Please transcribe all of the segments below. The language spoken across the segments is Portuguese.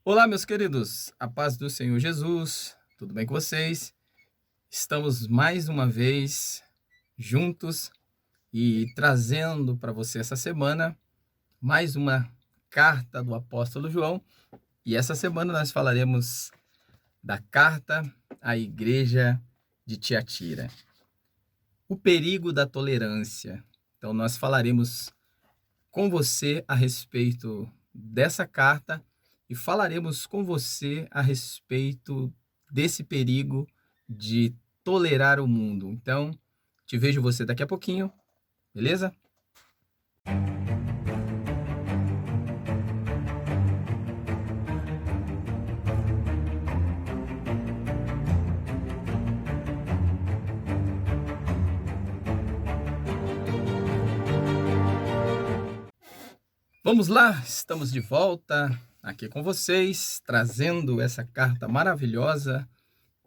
Olá, meus queridos, a paz do Senhor Jesus, tudo bem com vocês? Estamos mais uma vez juntos e trazendo para você essa semana mais uma carta do apóstolo João. E essa semana nós falaremos da carta à igreja de Tiatira. O perigo da tolerância. Então, nós falaremos com você a respeito dessa carta e falaremos com você a respeito desse perigo de tolerar o mundo. Então, te vejo você daqui a pouquinho, beleza? Vamos lá, estamos de volta aqui com vocês, trazendo essa carta maravilhosa,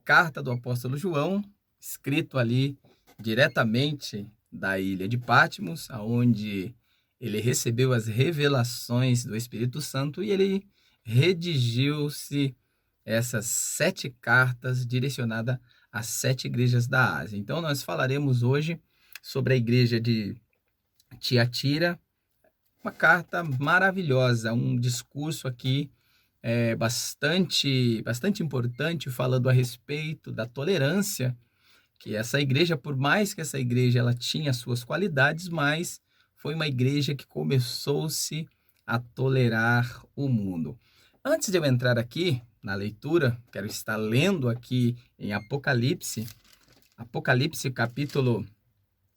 carta do apóstolo João, escrito ali diretamente da ilha de Patmos, aonde ele recebeu as revelações do Espírito Santo e ele redigiu-se essas 7 cartas direcionadas às 7 igrejas da Ásia. Então, nós falaremos hoje sobre a igreja de Tiatira, uma carta maravilhosa, um discurso aqui bastante importante, falando a respeito da tolerância, que essa igreja, por mais que essa igreja ela tinha suas qualidades, mas foi uma igreja que começou-se a tolerar o mundo. Antes de eu entrar aqui na leitura, quero estar lendo aqui em Apocalipse capítulo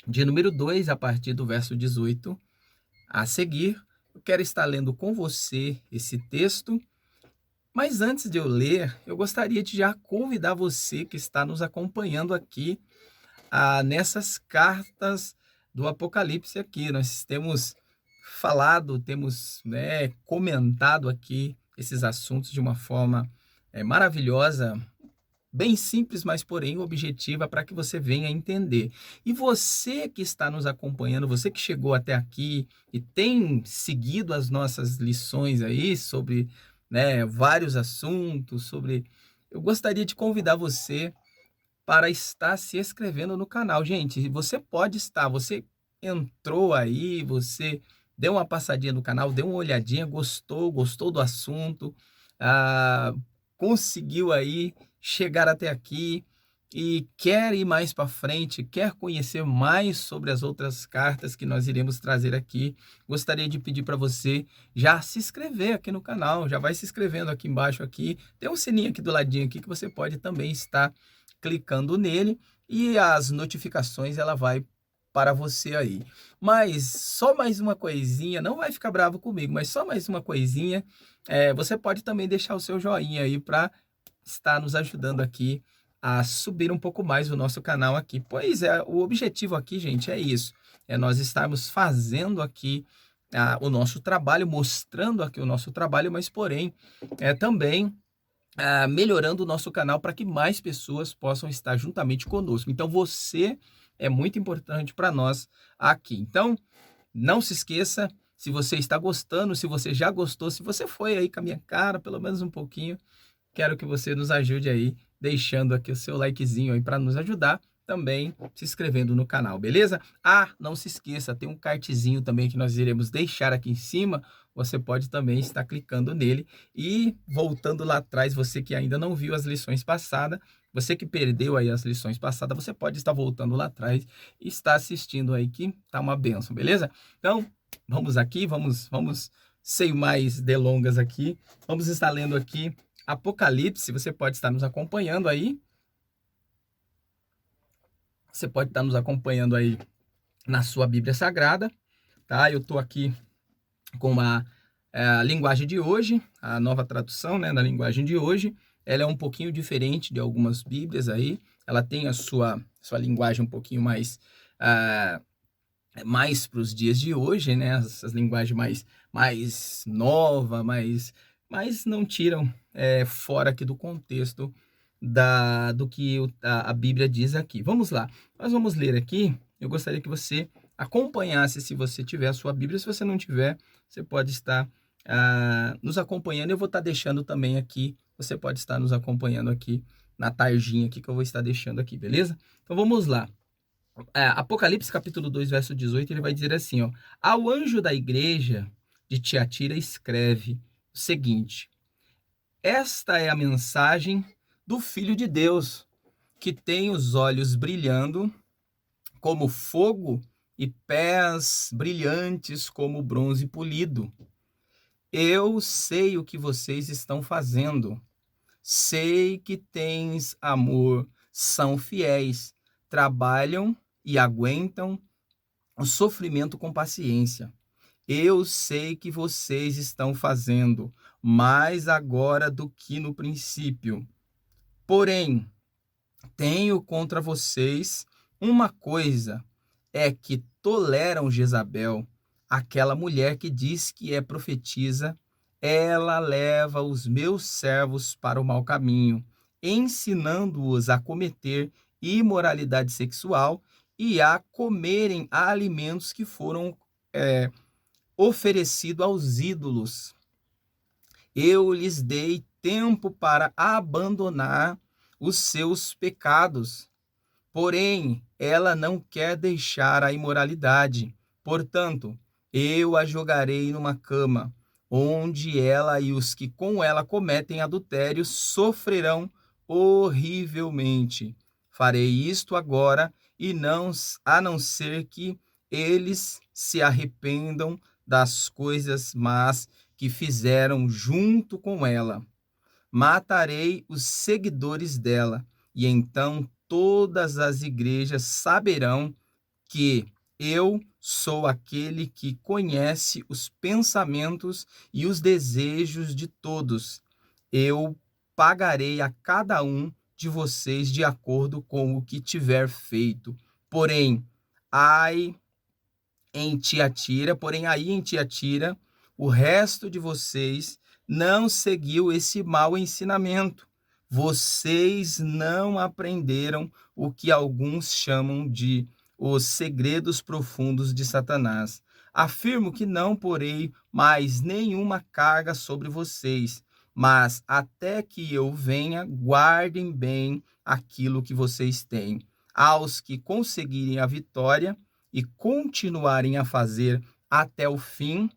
de número 2, a partir do verso 18. A seguir, eu quero estar lendo com você esse texto, mas antes de eu ler, eu gostaria de já convidar você que está nos acompanhando aqui nessas cartas do Apocalipse aqui. Nós temos falado, temos comentado aqui esses assuntos de uma forma maravilhosa, bem simples, mas porém objetiva para que você venha entender. E você que está nos acompanhando, você que chegou até aqui e tem seguido as nossas lições aí sobre vários assuntos, eu gostaria de convidar você para estar se inscrevendo no canal. Gente, você entrou aí, você deu uma passadinha no canal, deu uma olhadinha, gostou do assunto, ah, conseguiu aí chegar até aqui e quer ir mais para frente, quer conhecer mais sobre as outras cartas que nós iremos trazer aqui, gostaria de pedir para você já se inscrever aqui no canal, já vai se inscrevendo aqui embaixo aqui, tem um sininho aqui do ladinho aqui que você pode também estar clicando nele e as notificações ela vai para você aí. Mas só mais uma coisinha, não vai ficar bravo comigo, mas só mais uma coisinha, você pode também deixar o seu joinha aí para estar nos ajudando aqui a subir um pouco mais o nosso canal aqui. Pois é, o objetivo aqui, gente, é isso. É nós estarmos fazendo aqui o nosso trabalho, mostrando aqui o nosso trabalho, mas porém, também melhorando o nosso canal para que mais pessoas possam estar juntamente conosco. Então, você é muito importante para nós aqui. Então, não se esqueça, se você está gostando, se você já gostou, se você foi aí com a minha cara, pelo menos um pouquinho, quero que você nos ajude aí, deixando aqui o seu likezinho aí para nos ajudar, também se inscrevendo no canal, beleza? Não se esqueça, tem um cardzinho também que nós iremos deixar aqui em cima, você pode também estar clicando nele e voltando lá atrás, você que ainda não viu as lições passadas, você que perdeu aí as lições passadas, você pode estar voltando lá atrás e estar assistindo aí que tá uma benção, beleza? Então, vamos aqui, vamos sem mais delongas aqui, vamos estar lendo aqui Apocalipse, você pode estar nos acompanhando aí. Você pode estar nos acompanhando aí na sua Bíblia Sagrada, tá? Eu estou aqui com a linguagem de hoje, a nova tradução, né, da linguagem de hoje. Ela é um pouquinho diferente de algumas Bíblias aí. Ela tem a sua linguagem um pouquinho mais para os dias de hoje, né? Essas linguagens mais nova, mas não tiram fora aqui do contexto do que a Bíblia diz aqui. Vamos lá, nós vamos ler aqui. Eu gostaria que você acompanhasse, se você tiver a sua Bíblia. Se você não tiver, você pode estar nos acompanhando. Eu vou estar deixando também aqui, você pode estar nos acompanhando aqui na tarjinha aqui que eu vou estar deixando aqui, beleza? Então vamos lá. Apocalipse capítulo 2, verso 18, ele vai dizer assim, ó: ao anjo da igreja de Tiatira escreve o seguinte: esta é a mensagem do Filho de Deus, que tem os olhos brilhando como fogo e pés brilhantes como bronze polido. Eu sei o que vocês estão fazendo. Sei que tens amor, são fiéis, trabalham e aguentam o sofrimento com paciência. Eu sei que vocês estão fazendo mais agora do que no princípio. Porém, tenho contra vocês uma coisa, é que toleram Jezabel, aquela mulher que diz que é profetisa. Ela leva os meus servos para o mau caminho, ensinando-os a cometer imoralidade sexual e a comerem alimentos que foram oferecidos aos ídolos. Eu lhes dei tempo para abandonar os seus pecados. Porém, ela não quer deixar a imoralidade. Portanto, eu a jogarei numa cama, onde ela e os que com ela cometem adultério sofrerão horrivelmente. Farei isto agora, e a não ser que eles se arrependam das coisas más que fizeram junto com ela. Matarei os seguidores dela, e então todas as igrejas saberão que eu sou aquele que conhece os pensamentos e os desejos de todos. Eu pagarei a cada um de vocês de acordo com o que tiver feito. Porém, aí em Tiatira, o resto de vocês não seguiu esse mau ensinamento. Vocês não aprenderam o que alguns chamam de os segredos profundos de Satanás. Afirmo que não porei mais nenhuma carga sobre vocês, mas até que eu venha, guardem bem aquilo que vocês têm. Aos que conseguirem a vitória e continuarem a fazer até o fim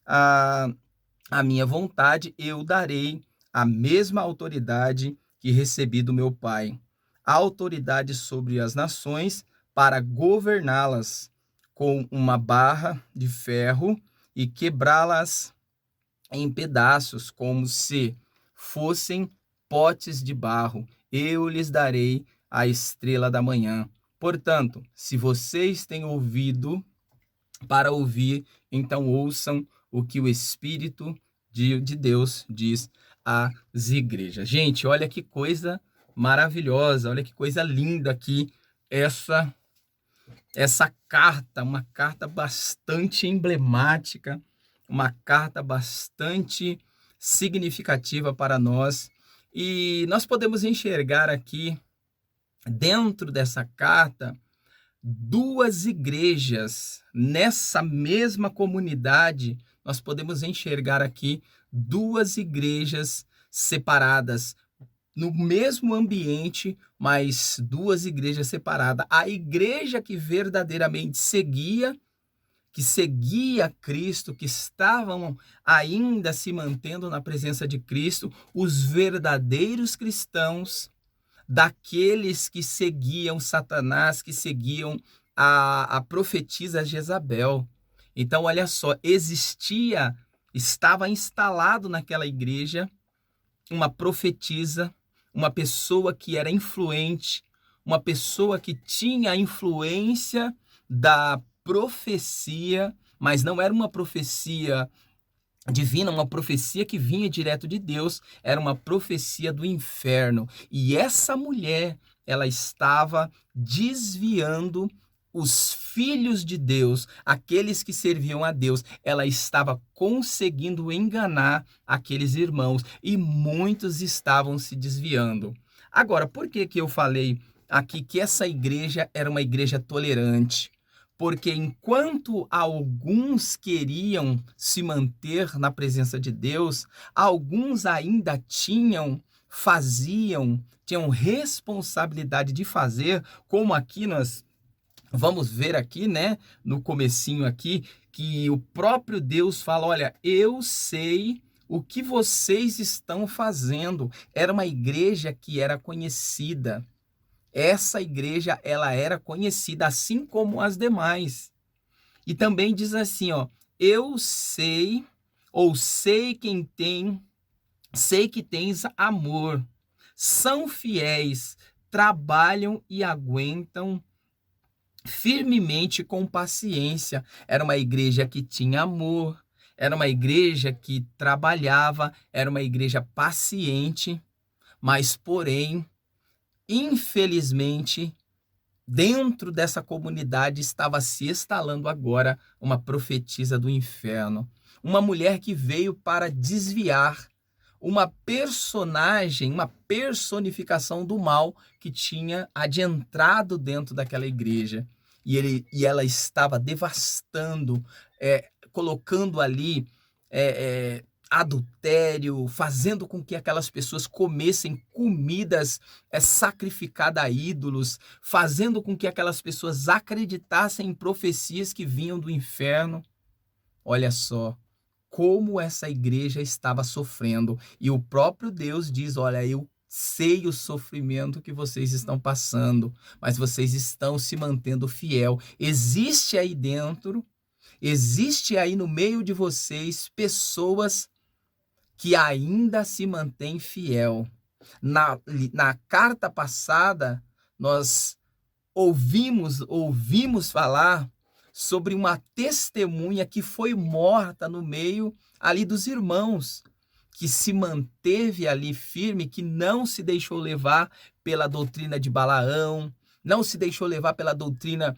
a minha vontade, eu darei a mesma autoridade que recebi do meu Pai, a autoridade sobre as nações para governá-las com uma barra de ferro e quebrá-las em pedaços, como se fossem potes de barro. Eu lhes darei a estrela da manhã. Portanto, se vocês têm ouvido para ouvir, então ouçam o que o Espírito de Deus diz às igrejas. Gente, olha que coisa maravilhosa, olha que coisa linda aqui essa carta, uma carta bastante emblemática, uma carta bastante significativa para nós. E nós podemos enxergar aqui, dentro dessa carta, duas igrejas. Nessa mesma comunidade, nós podemos enxergar aqui duas igrejas separadas, no mesmo ambiente, mas duas igrejas separadas. A igreja que verdadeiramente seguia Cristo, que estavam ainda se mantendo na presença de Cristo, os verdadeiros cristãos, daqueles que seguiam Satanás, que seguiam a profetisa Jezabel. Então, olha só, estava instalado naquela igreja uma profetisa, uma pessoa que era influente, uma pessoa que tinha a influência da profecia, mas não era uma profecia divina, uma profecia que vinha direto de Deus, era uma profecia do inferno. E essa mulher, ela estava desviando os filhos de Deus, aqueles que serviam a Deus. Ela estava conseguindo enganar aqueles irmãos e muitos estavam se desviando. Agora, por que eu falei aqui que essa igreja era uma igreja tolerante? porque enquanto alguns queriam se manter na presença de Deus, alguns ainda tinham responsabilidade de fazer, como aqui nós vamos ver aqui, né, no comecinho aqui, que o próprio Deus fala, olha, eu sei o que vocês estão fazendo. Era uma igreja que era conhecida. Essa igreja, ela era conhecida, assim como as demais. E também diz assim, ó, eu sei, ou sei sei que tens amor, são fiéis, trabalham e aguentam firmemente com paciência. Era uma igreja que tinha amor, era uma igreja que trabalhava, era uma igreja paciente, mas porém, infelizmente, dentro dessa comunidade estava se instalando agora uma profetisa do inferno, uma mulher que veio para desviar, uma personagem, uma personificação do mal que tinha adentrado dentro daquela igreja. E ela estava devastando, colocando ali adultério, fazendo com que aquelas pessoas comessem comidas sacrificadas a ídolos, fazendo com que aquelas pessoas acreditassem em profecias que vinham do inferno. Olha só como essa igreja estava sofrendo. E o próprio Deus diz, olha, eu sei o sofrimento que vocês estão passando, mas vocês estão se mantendo fiel. Existe aí dentro, existe aí no meio de vocês pessoas que ainda se mantém fiel. Na carta passada, nós ouvimos falar sobre uma testemunha que foi morta no meio ali dos irmãos, que se manteve ali firme, que não se deixou levar pela doutrina de Balaão, não se deixou levar pela doutrina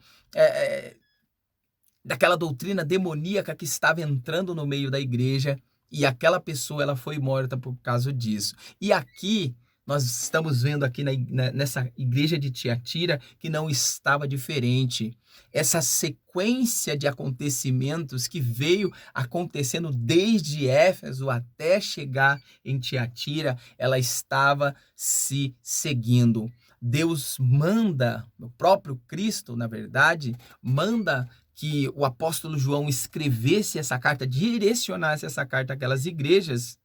daquela doutrina demoníaca que estava entrando no meio da igreja. E aquela pessoa, ela foi morta por causa disso. E aqui, nós estamos vendo aqui nessa igreja de Tiatira que não estava diferente. Essa sequência de acontecimentos que veio acontecendo desde Éfeso até chegar em Tiatira, ela estava se seguindo. Deus manda, o próprio Cristo, na verdade, manda que o apóstolo João escrevesse essa carta, direcionasse essa carta àquelas igrejas,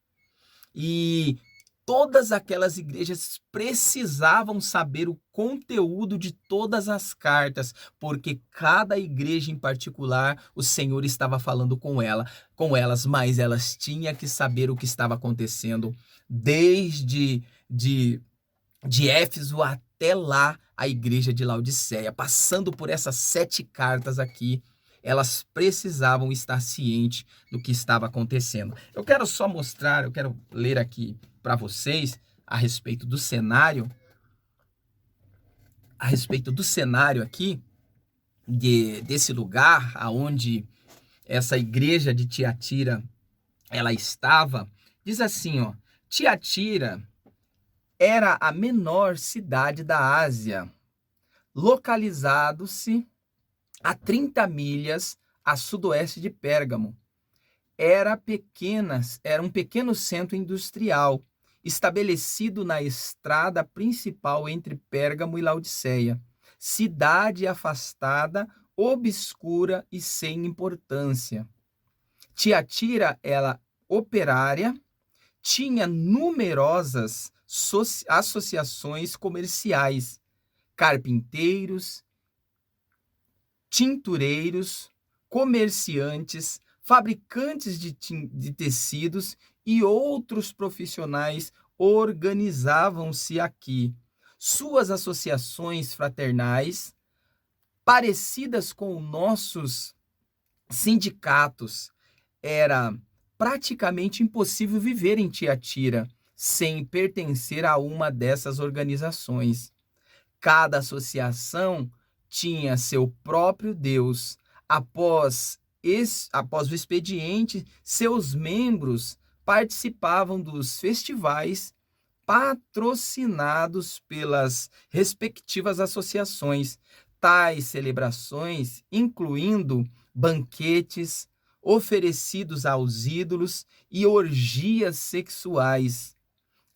e todas aquelas igrejas precisavam saber o conteúdo de todas as cartas, porque cada igreja em particular, o Senhor estava falando com elas, mas elas tinham que saber o que estava acontecendo desde de Éfeso até lá a igreja de Laodiceia, passando por essas 7 cartas aqui, elas precisavam estar cientes do que estava acontecendo. Eu quero só mostrar, eu quero ler aqui para vocês a respeito do cenário aqui, desse lugar aonde essa igreja de Tiatira, ela estava. Diz assim, ó, Tiatira era a menor cidade da Ásia, localizado-se a 30 milhas a sudoeste de Pérgamo. Era um pequeno centro industrial, estabelecido na estrada principal entre Pérgamo e Laodiceia. Cidade afastada, obscura e sem importância. Tiatira era operária, tinha numerosas associações comerciais, carpinteiros, tintureiros, comerciantes, fabricantes de tecidos e outros profissionais organizavam-se aqui. Suas associações fraternais, parecidas com nossos sindicatos, era praticamente impossível viver em Tiatira sem pertencer a uma dessas organizações. Cada associação tinha seu próprio Deus. Após o expediente, seus membros participavam dos festivais patrocinados pelas respectivas associações. tais celebrações, incluindo banquetes oferecidos aos ídolos e orgias sexuais.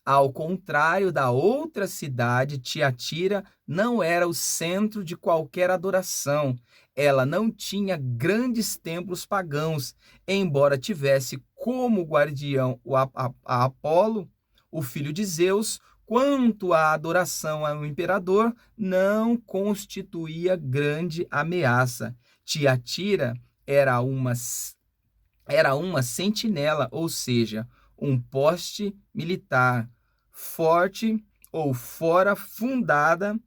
Ao contrário da outra cidade, Tiatira não era o centro de qualquer adoração. Ela não tinha grandes templos pagãos, embora tivesse como guardião a Apolo, o filho de Zeus. Quanto à adoração ao imperador, não constituía grande ameaça. Tiatira era uma sentinela, ou seja, um poste militar forte ou fora fundada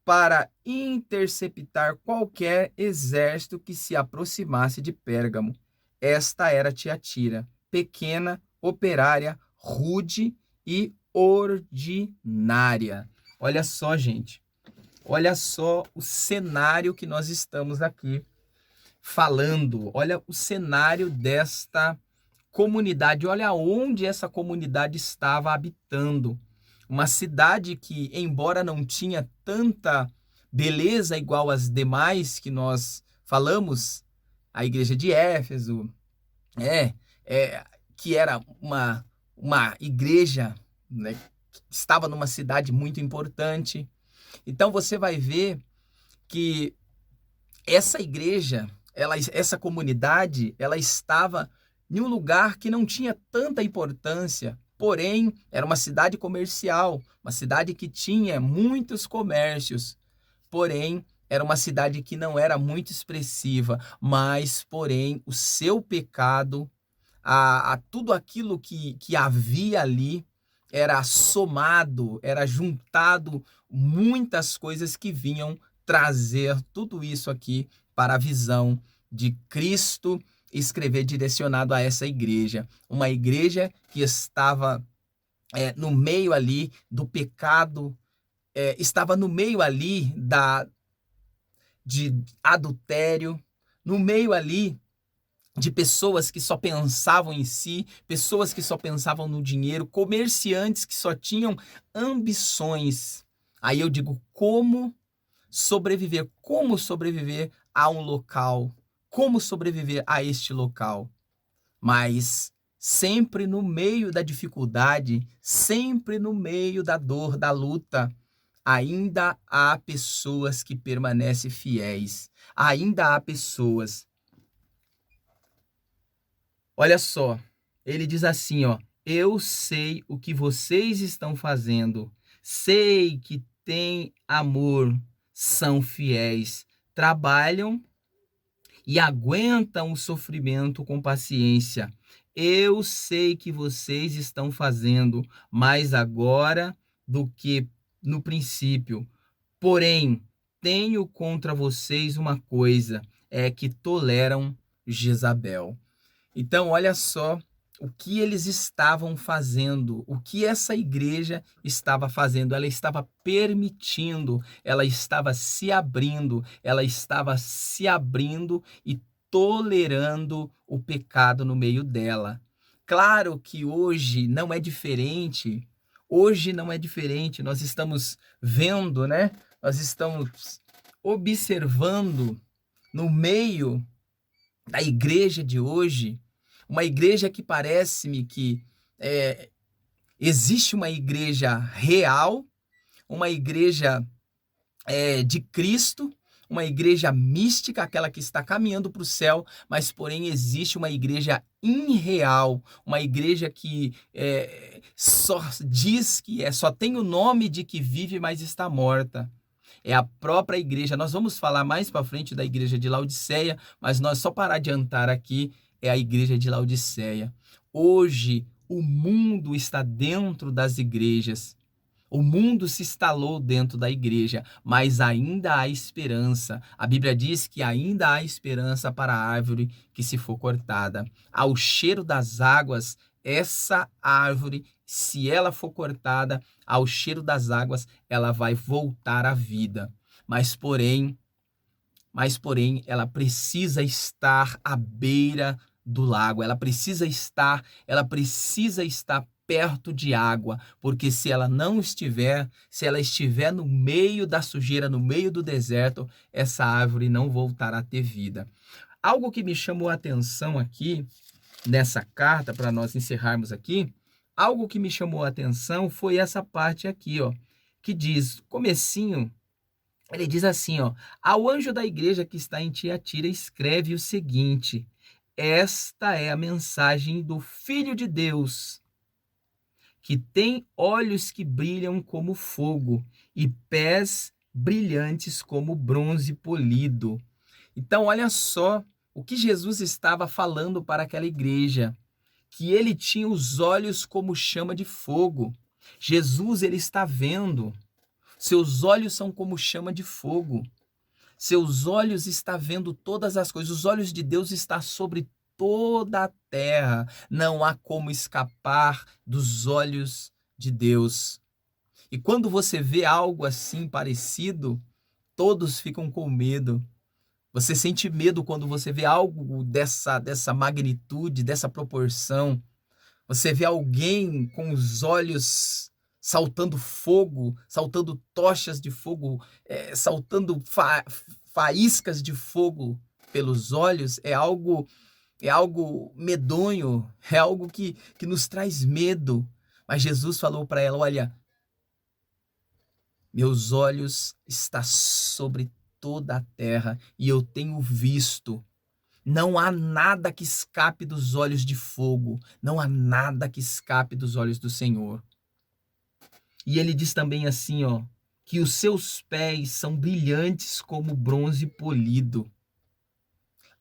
para interceptar qualquer exército que se aproximasse de Pérgamo. Esta era Tiatira, pequena, operária, rude e ordinária. Olha só, gente. Olha só o cenário que nós estamos aqui falando. Olha o cenário desta comunidade. Olha onde essa comunidade estava habitando. Uma cidade que, embora não tinha tanta beleza igual às demais que nós falamos, a igreja de Éfeso, é, que era uma igreja, né, que estava numa cidade muito importante. Então você vai ver que essa igreja, essa comunidade, ela estava em um lugar que não tinha tanta importância, porém era uma cidade comercial, uma cidade que tinha muitos comércios, porém era uma cidade que não era muito expressiva, mas porém o seu pecado, a tudo aquilo que havia ali, era somado, era juntado muitas coisas que vinham trazer tudo isso aqui para a visão de Cristo, escrever direcionado a essa igreja. Uma igreja que estava no meio ali do pecado, estava no meio ali de adultério, no meio ali de pessoas que só pensavam em si, pessoas que só pensavam no dinheiro, comerciantes que só tinham ambições. Aí eu digo, como sobreviver a um local, como sobreviver a este local. Mas sempre no meio da dificuldade, sempre no meio da dor, da luta, ainda há pessoas que permanecem fiéis. Ainda há pessoas. Olha só, ele diz assim, ó: eu sei o que vocês estão fazendo, sei que têm amor, são fiéis, trabalham e aguentam o sofrimento com paciência. Eu sei que vocês estão fazendo mais agora do que no princípio. Porém, tenho contra vocês uma coisa, é que toleram Jezabel. Então, olha só o que eles estavam fazendo, o que essa igreja estava fazendo. Ela estava permitindo, ela estava se abrindo e tolerando o pecado no meio dela. Claro que hoje não é diferente. Hoje não é diferente. Nós estamos vendo, né? Nós estamos observando no meio da igreja de hoje, uma igreja que parece-me que existe uma igreja real, uma igreja de Cristo, uma igreja mística, aquela que está caminhando para o céu, mas porém existe uma igreja irreal, uma igreja que só diz que só tem o nome de que vive, mas está morta. É a própria igreja. Nós vamos falar mais para frente da igreja de Laodiceia, mas nós só para adiantar aqui, é a igreja de Laodiceia. Hoje, o mundo está dentro das igrejas. O mundo se instalou dentro da igreja, mas ainda há esperança. A Bíblia diz que ainda há esperança para a árvore que se for cortada. Ao cheiro das águas, essa árvore, se ela for cortada, ao cheiro das águas, ela vai voltar à vida. Mas porém, ela precisa estar à beira do lago. Ela precisa estar perto de água, porque se ela não estiver, se ela estiver no meio da sujeira, no meio do deserto, essa árvore não voltará a ter vida. Algo que me chamou a atenção aqui, nessa carta, para nós encerrarmos aqui, algo que me chamou a atenção foi essa parte aqui, ó, que diz, comecinho, ele diz assim, ó, ao anjo da igreja que está em Tiatira, escreve o seguinte: esta é a mensagem do Filho de Deus, que tem olhos que brilham como fogo e pés brilhantes como bronze polido. Então, olha só o que Jesus estava falando para aquela igreja, que ele tinha os olhos como chama de fogo. Jesus, ele está vendo. Seus olhos são como chama de fogo. Seus olhos estão vendo todas as coisas. Os olhos de Deus estão sobre toda a terra. Não há como escapar dos olhos de Deus. E quando você vê algo assim parecido, todos ficam com medo. Você sente medo quando você vê algo dessa magnitude, dessa proporção. Você vê alguém com os olhos saltando fogo, saltando tochas de fogo, saltando faíscas de fogo pelos olhos, é algo medonho, é algo que nos traz medo. Mas Jesus falou para ela, olha, meus olhos estão sobre toda a terra e eu tenho visto. Não há nada que escape dos olhos de fogo. Não há nada que escape dos olhos do Senhor. E ele diz também assim, ó, que os seus pés são brilhantes como bronze polido.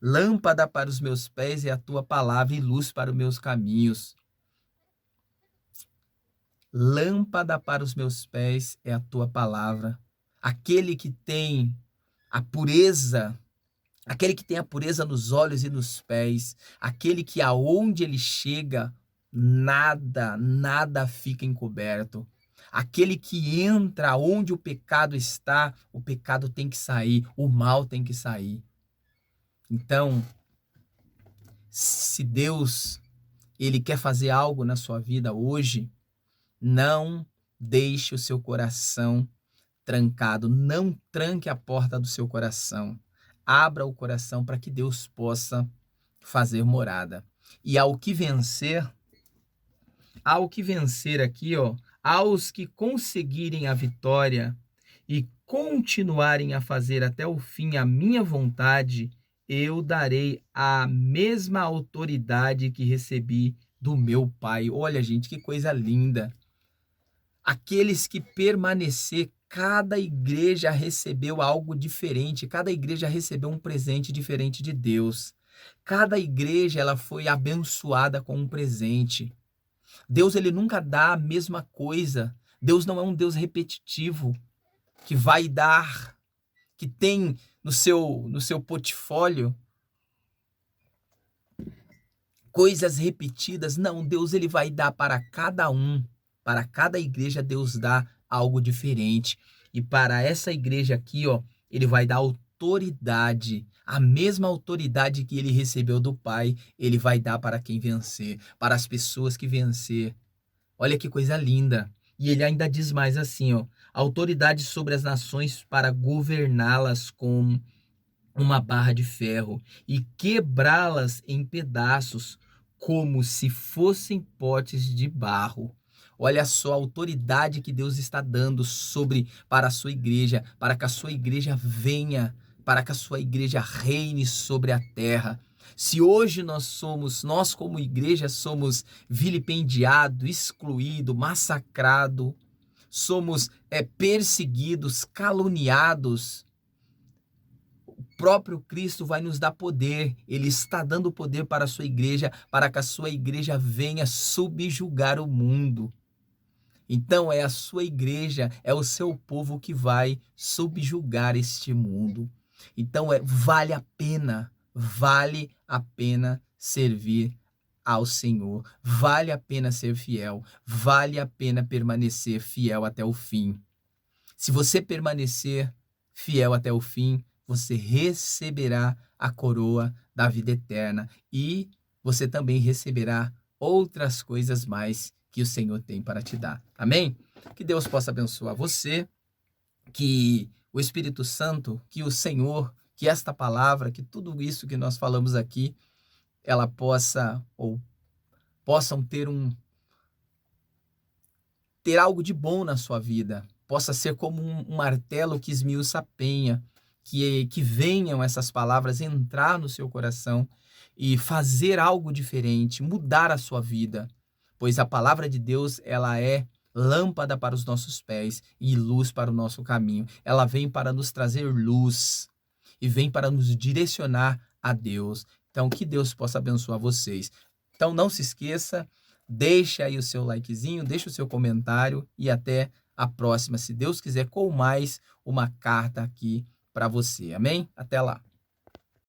Lâmpada para os meus pés é a tua palavra e luz para os meus caminhos. Lâmpada para os meus pés é a tua palavra. Aquele que tem a pureza, aquele que tem a pureza nos olhos e nos pés, aquele que aonde ele chega, nada fica encoberto. Aquele que entra onde o pecado está, o pecado tem que sair, o mal tem que sair. Então, se Deus, ele quer fazer algo na sua vida hoje, não deixe o seu coração trancado, não tranque a porta do seu coração. Abra o coração para que Deus possa fazer morada. E ao que vencer aqui, ó, aos que conseguirem a vitória e continuarem a fazer até o fim a minha vontade, eu darei a mesma autoridade que recebi do meu Pai. Olha, gente, que coisa linda. Aqueles que permanecer, cada igreja recebeu algo diferente, cada igreja recebeu um presente diferente de Deus. Cada igreja ela foi abençoada com um presente. Deus ele nunca dá a mesma coisa. Deus não é um Deus repetitivo que vai dar, que tem no seu portfólio coisas repetidas. Não, Deus ele vai dar para cada um. Para cada igreja, Deus dá algo diferente. E para essa igreja aqui, ó, ele vai dar autoridade. A mesma autoridade que ele recebeu do Pai, ele vai dar para quem vencer, para as pessoas que vencer. Olha que coisa linda. E ele ainda diz mais assim, ó, autoridade sobre as nações para governá-las com uma barra de ferro e quebrá-las em pedaços como se fossem potes de barro. Olha só a autoridade que Deus está dando para a sua igreja, para que a sua igreja venha, para que a sua igreja reine sobre a terra. Se hoje nós como igreja somos vilipendiados, excluídos, massacrados, somos perseguidos, caluniados, o próprio Cristo vai nos dar poder. Ele está dando poder para a sua igreja, para que a sua igreja venha subjugar o mundo. Então é a sua igreja, é o seu povo que vai subjugar este mundo. Então vale a pena servir ao Senhor, vale a pena ser fiel, vale a pena permanecer fiel até o fim. Se você permanecer fiel até o fim, você receberá a coroa da vida eterna e você também receberá outras coisas mais que o Senhor tem para te dar. Amém? Que Deus possa abençoar você, que o Espírito Santo, que o Senhor, que esta palavra, que tudo isso que nós falamos aqui, ela possa ou possam ter algo de bom na sua vida, possa ser como um martelo que esmiuça a penha, que venham essas palavras entrar no seu coração e fazer algo diferente, mudar a sua vida, pois a palavra de Deus, ela é lâmpada para os nossos pés e luz para o nosso caminho. Ela vem para nos trazer luz e vem para nos direcionar a Deus. Então, que Deus possa abençoar vocês. Então, não se esqueça, deixa aí o seu likezinho, deixa o seu comentário e até a próxima, se Deus quiser, com mais uma carta aqui para você. Amém? Até lá.